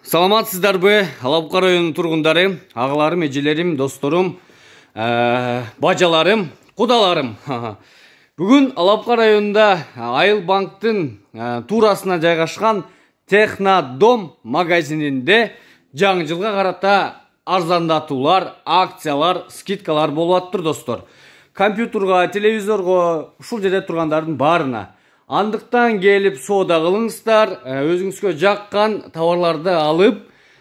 Саламатсыздарбы, Алапка районунун тургундары, агаларым, эжелерим, досторум, бажаларым, кудаларым. Бүгүн Алапка районунда Айыл банктын туурасына жайгашкан Технодом магазининде жаңы жылга карата арзандатуулар, акциялар, скидкалар болуп атыптыр, достор. Компьютерга, телевизорго, ушул жерде тургандардын баарына андыктан келип соода кылыңыздар, өзүңүзгө жаккан товарларды алып,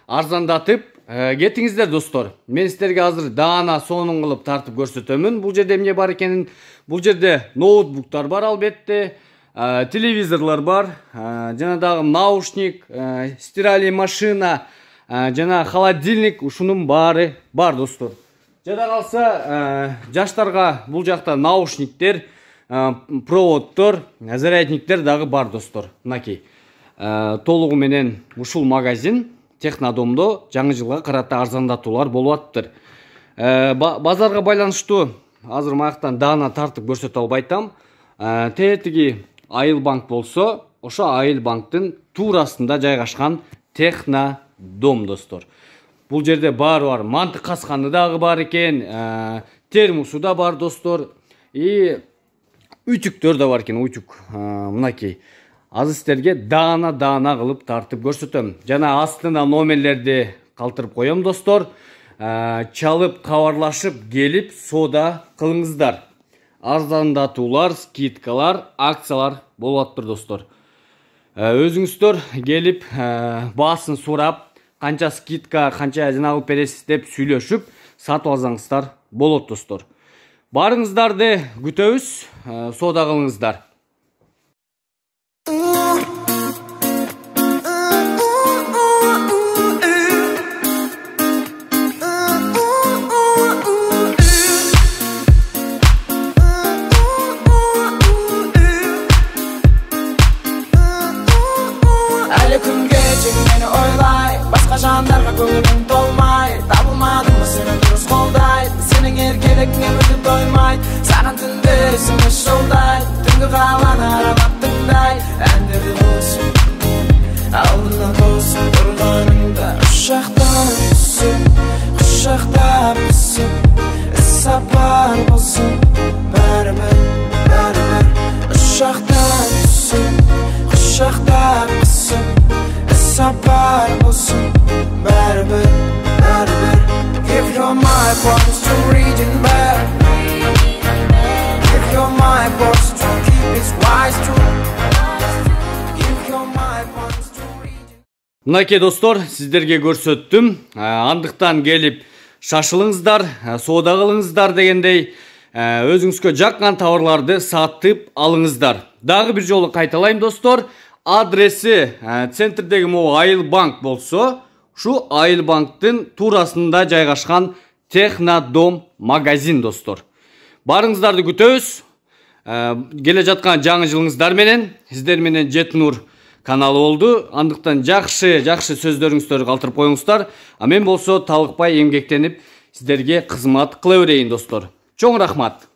арзандатып кетиңиздер, достор. Мен сиздерге азыр даана сонун кылып тартып көрсөтөмүн. Бул жерде эмне бар экенин, бул жерде ноутбуктар бар, албетте, телевизорлор бар, жана дагы наушник, стиральный машина, жана холодильник, ушунун баары бар, достор. Жада калса, жаштарга бул жакта наушниктер, проводтор, зарядниктер дагы бар, достор. Мынакей толугу менен ушул магазин Технодомдо жаңы жылга карата арзандатуулар болуп атыптыр. Базарга байланыштуу азыр маяктан даана тартып көрсөтө албайтам. Тетиги Айыл банк болсо, ошо Айыл банктын туурасында жайгашкан Технодом, достор. Бул жерде баары бар, мантык касканы дагы бар экен, термосу да бар, достор. И үтүктөр да бар экен, үтүк. Мынакей. Азыр сиздерге даана кылып тартып көрсөтөм. Жана астына номерлерди калтырып коем, достор. Чалып, кабарлашып, келип соода кылыңыздар. Арзандатуулар, скидкалар, акциялар болуп атыптыр, достор. Өзүңүздөр келип, баасын сурап, канча скидка, канча жанагы бересиз деп сүйлөшүп, сатып алсаңыздар болот, достор. Барыңыздарды күтөбүз, соода кылыңыздар. Әлі күнге чек мені ойлай, басқа жандарга көңілім толмай, табылмадым ба сені дұрыс қолдай, сенің еркелігіңе мүлде тоймай, саған түнде есіме жолдай, түнгі қаланы аралап тыңдай, әндерді болсын, алдына болсын, тұрғаныңда ұшақтан түсіп, құшақтап түсіп, іс-сапар болсын, бәрібір, ұшақтан түсіп, құшақтап түсіп, іс-сапар болсын, бәрібір. Give your my promise to reading back. Give your my promise to keep its wise true. Give your my promise to reading. Мынакей, достор, сиздерге көрсөттүм. Андыктан келип шашылыңыздар, соода кылыңыздар дегендей, өзүңүзгө жаккан товарларды сатып алыңыздар. Дагы бир жолу кайталайм, достор. Адреси центрдеги могу Айыл банк болсо, ушу Айыл банктын туурасында жайгашкан Технодом магазин, достор. Барыңыздарды күтөбүз. Келе жаткан жаңы жылыңыздар менен, сиздер менен Жетинур каналы болду. Андыктан жакшы сөздөрүңүздөрдү калтырып коюңуздар. А мен болсо талыкпай эмгектенип сиздерге кызмат кыла берейин, достор. Чоң рахмат.